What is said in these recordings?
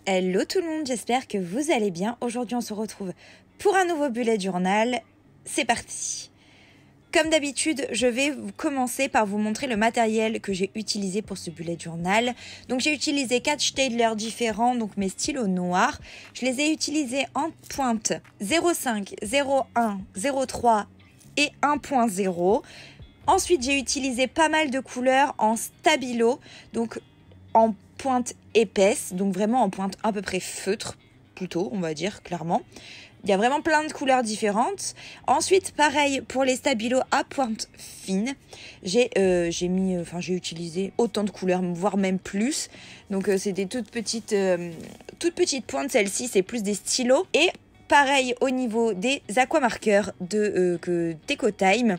Hello tout le monde, j'espère que vous allez bien. Aujourd'hui on se retrouve pour un nouveau bullet journal. C'est parti. Comme d'habitude, je vais commencer par vous montrer le matériel que j'ai utilisé pour ce bullet journal. Donc j'ai utilisé 4 Staedtler différents, donc mes stylos noirs. Je les ai utilisés en pointe 0,5, 0,1, 0,3 et 1.0. Ensuite j'ai utilisé pas mal de couleurs en stabilo, donc en pointe épaisse, donc vraiment en pointe à peu près feutre, plutôt, on va dire, clairement. Il y a vraiment plein de couleurs différentes. Ensuite, pareil pour les stabilos à pointe fine. J'ai utilisé autant de couleurs, voire même plus. Donc c'est des toutes petites pointes. Celle-ci, c'est plus des stylos. Et pareil au niveau des aquamarqueurs de Decotime,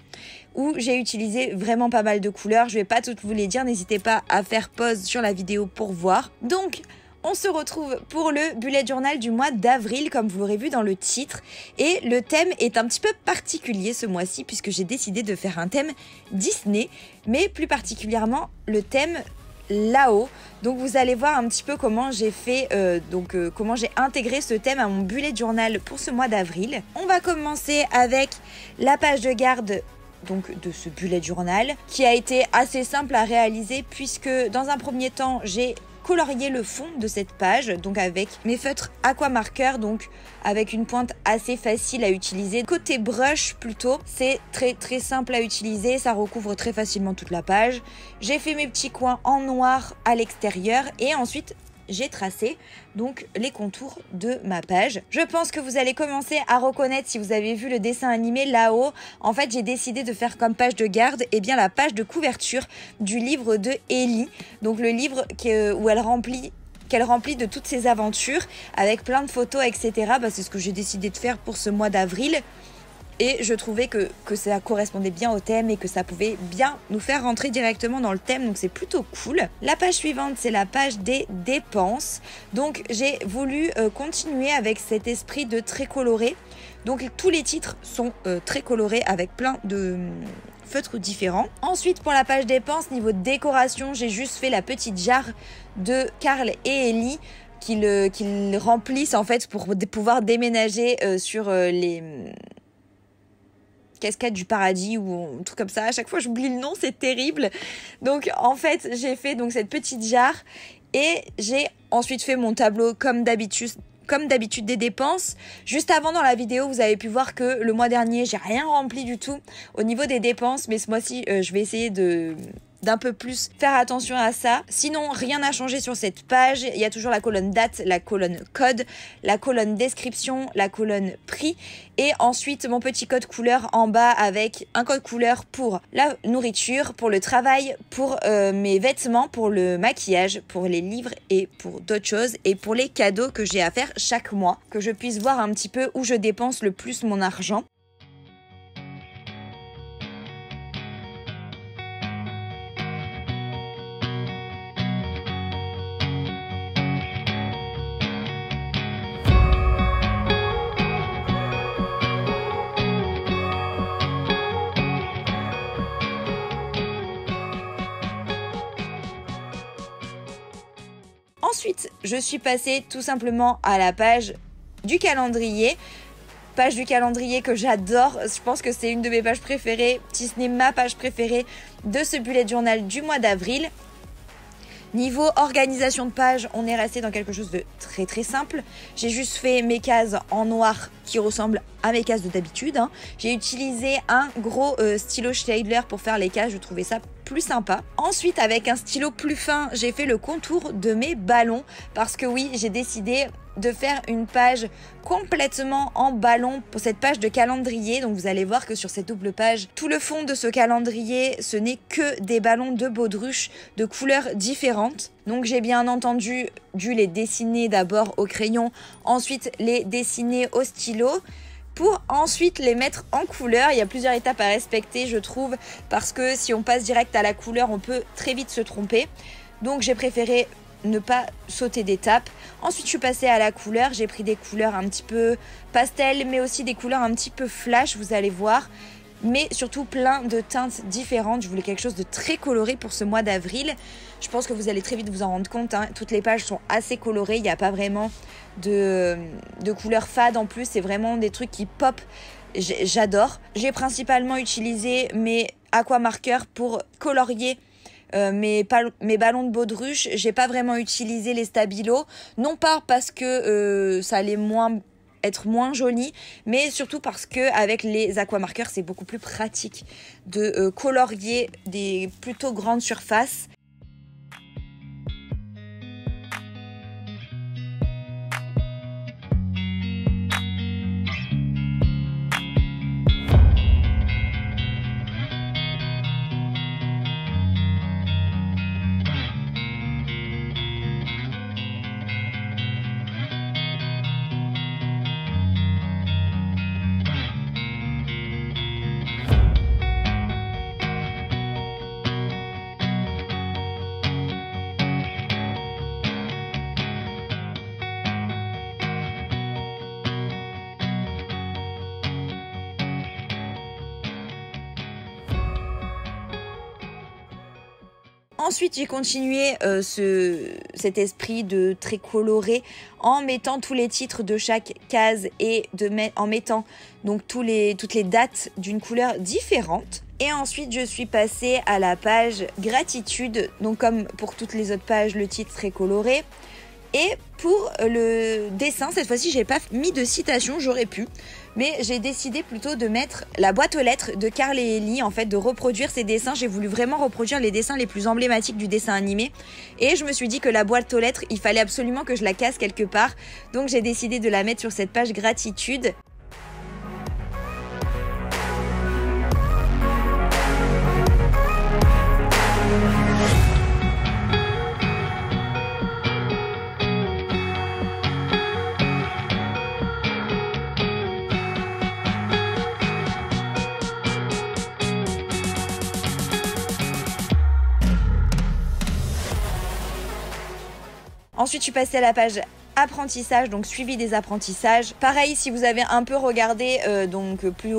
où j'ai utilisé vraiment pas mal de couleurs. Je vais pas toutes vous les dire, n'hésitez pas à faire pause sur la vidéo pour voir. Donc, on se retrouve pour le bullet journal du mois d'avril, comme vous l'aurez vu dans le titre. Et le thème est un petit peu particulier ce mois-ci, puisque j'ai décidé de faire un thème Disney, mais plus particulièrement le thème là-haut. Donc vous allez voir un petit peu comment j'ai fait, comment j'ai intégré ce thème à mon bullet journal pour ce mois d'avril. On va commencer avec la page de garde donc de ce bullet journal, qui a été assez simple à réaliser, puisque dans un premier temps j'ai colorier le fond de cette page, donc avec mes feutres aquamarqueurs, donc avec une pointe assez facile à utiliser. Côté brush plutôt, c'est très simple à utiliser, ça recouvre très facilement toute la page. J'ai fait mes petits coins en noir à l'extérieur et ensuite j'ai tracé donc les contours de ma page. Je pense que vous allez commencer à reconnaître si vous avez vu le dessin animé là-haut. En fait, j'ai décidé de faire comme page de garde la page de couverture du livre de Ellie. Donc le livre qu'elle remplit de toutes ses aventures avec plein de photos, etc. C'est ce que j'ai décidé de faire pour ce mois d'avril. Et je trouvais que ça correspondait bien au thème et que ça pouvait bien nous faire rentrer directement dans le thème. Donc c'est plutôt cool. La page suivante, c'est la page des dépenses. Donc j'ai voulu continuer avec cet esprit de très coloré. Donc tous les titres sont très colorés avec plein de feutres différents. Ensuite, pour la page dépenses, niveau décoration, j'ai juste fait la petite jarre de Carl et Ellie qu'ils remplissent en fait pour pouvoir déménager sur les Cascade du paradis ou un truc comme ça. À chaque fois j'oublie le nom, c'est terrible. Donc en fait j'ai fait donc cette petite jarre et j'ai ensuite fait mon tableau comme d'habitude des dépenses. Juste avant dans la vidéo vous avez pu voir que le mois dernier j'ai rien rempli du tout au niveau des dépenses, mais ce mois-ci je vais essayer d'un peu plus faire attention à ça. Sinon, rien n'a changé sur cette page. Il y a toujours la colonne date, la colonne code, la colonne description, la colonne prix. Et ensuite, mon petit code couleur en bas avec un code couleur pour la nourriture, pour le travail, pour mes vêtements, pour le maquillage, pour les livres et pour d'autres choses. Et pour les cadeaux que j'ai à faire chaque mois. Que je puisse voir un petit peu où je dépense le plus mon argent. Ensuite, je suis passée tout simplement à la page du calendrier. Page du calendrier que j'adore. Je pense que c'est une de mes pages préférées, si ce n'est ma page préférée de ce bullet journal du mois d'avril. Niveau organisation de page, on est resté dans quelque chose de très simple. J'ai juste fait mes cases en noir qui ressemblent à mes cases de d'habitude. J'ai utilisé un gros stylo Staedtler pour faire les cases, je trouvais ça plus sympa. Ensuite, avec un stylo plus fin, j'ai fait le contour de mes ballons parce que oui, j'ai décidé de faire une page complètement en ballon pour cette page de calendrier. Donc vous allez voir que sur cette double page, tout le fond de ce calendrier, ce n'est que des ballons de baudruche de couleurs différentes. Donc j'ai bien entendu dû les dessiner d'abord au crayon, ensuite les dessiner au stylo, pour ensuite les mettre en couleur. Il y a plusieurs étapes à respecter, je trouve, parce que si on passe direct à la couleur, on peut très vite se tromper. Donc j'ai préféré ne pas sauter d'étape. Ensuite je suis passée à la couleur, j'ai pris des couleurs un petit peu pastel mais aussi des couleurs un petit peu flash, vous allez voir. mais surtout plein de teintes différentes. Je voulais quelque chose de très coloré pour ce mois d'avril. Je pense que vous allez très vite vous en rendre compte, hein. Toutes les pages sont assez colorées, il n'y a pas vraiment de couleurs fades en plus, c'est vraiment des trucs qui pop. J'adore. J'ai principalement utilisé mes aquamarqueurs pour colorier mes ballons de baudruche. J'ai pas vraiment utilisé les stabilos, non pas parce que ça allait être moins joli, mais surtout parce que avec les aquamarqueurs c'est beaucoup plus pratique de colorier des plutôt grandes surfaces. Ensuite, j'ai continué cet esprit de très coloré en mettant tous les titres de chaque case et en mettant donc toutes les dates d'une couleur différente. Et ensuite, je suis passée à la page gratitude. Donc comme pour toutes les autres pages, le titre très coloré. Et pour le dessin, cette fois-ci, j'ai pas mis de citation, j'aurais pu. Mais j'ai décidé plutôt de mettre la boîte aux lettres de Carl et Ellie, en fait, de reproduire ces dessins. J'ai voulu vraiment reproduire les dessins les plus emblématiques du dessin animé. Et je me suis dit que la boîte aux lettres, il fallait absolument que je la casse quelque part. Donc j'ai décidé de la mettre sur cette page gratitude. Ensuite, je suis passée à la page apprentissage, donc suivi des apprentissages. Pareil, si vous avez un peu regardé donc plus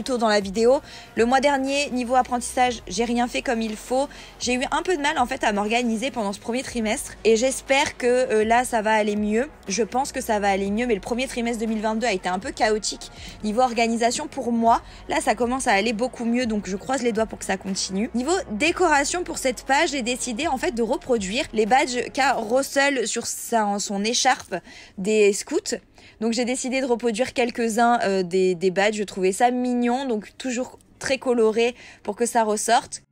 tôt dans la vidéo, le mois dernier, niveau apprentissage, j'ai rien fait comme il faut. J'ai eu un peu de mal en fait à m'organiser pendant ce premier trimestre et j'espère que là ça va aller mieux. Je pense que ça va aller mieux, mais le premier trimestre 2022 a été un peu chaotique niveau organisation pour moi. Là ça commence à aller beaucoup mieux, donc je croise les doigts pour que ça continue. Niveau décoration pour cette page, j'ai décidé en fait de reproduire les badges qu'a Russell sur son écharpe des scouts. Donc j'ai décidé de reproduire quelques-uns des badges, je trouvais ça mignon, donc toujours très coloré pour que ça ressorte.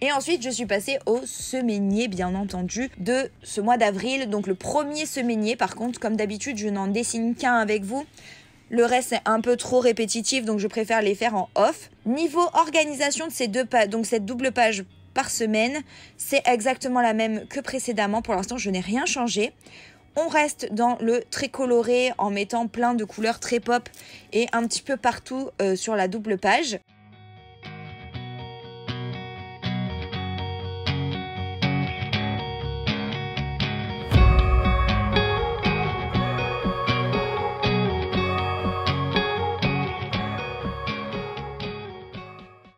Et ensuite, je suis passée au semainier, bien entendu, de ce mois d'avril. Donc le premier semainier, par contre, comme d'habitude, je n'en dessine qu'un avec vous. Le reste, c'est un peu trop répétitif, donc je préfère les faire en off. Niveau organisation de ces deux pages, donc cette double page par semaine, c'est exactement la même que précédemment. Pour l'instant, je n'ai rien changé. On reste dans le très coloré en mettant plein de couleurs très pop et un petit peu partout sur la double page.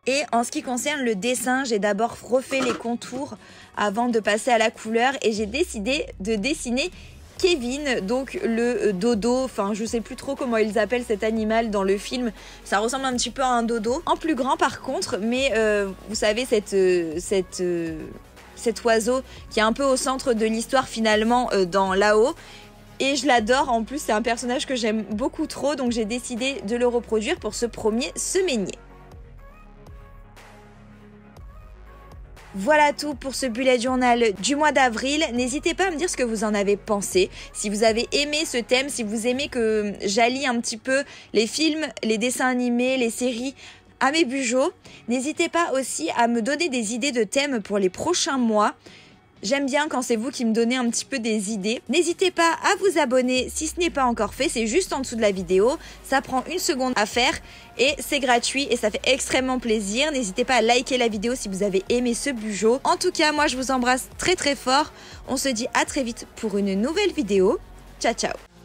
Et en ce qui concerne le dessin, j'ai d'abord refait les contours avant de passer à la couleur et j'ai décidé de dessiner Kevin, donc le dodo, enfin je sais plus trop comment ils appellent cet animal dans le film, ça ressemble un petit peu à un dodo, en plus grand par contre, mais vous savez cet oiseau qui est un peu au centre de l'histoire finalement dans là-haut. Et je l'adore, en plus c'est un personnage que j'aime beaucoup trop, donc j'ai décidé de le reproduire pour ce premier semainier. Voilà tout pour ce bullet journal du mois d'avril. N'hésitez pas à me dire ce que vous en avez pensé. Si vous avez aimé ce thème, si vous aimez que j'allie un petit peu les films, les dessins animés, les séries à mes bujots. N'hésitez pas aussi à me donner des idées de thèmes pour les prochains mois. J'aime bien quand c'est vous qui me donnez un petit peu des idées. N'hésitez pas à vous abonner si ce n'est pas encore fait, c'est juste en dessous de la vidéo. Ça prend 1 seconde à faire et c'est gratuit et ça fait extrêmement plaisir. N'hésitez pas à liker la vidéo si vous avez aimé ce bugeot. En tout cas, moi je vous embrasse très très fort. On se dit à très vite pour une nouvelle vidéo. Ciao ciao.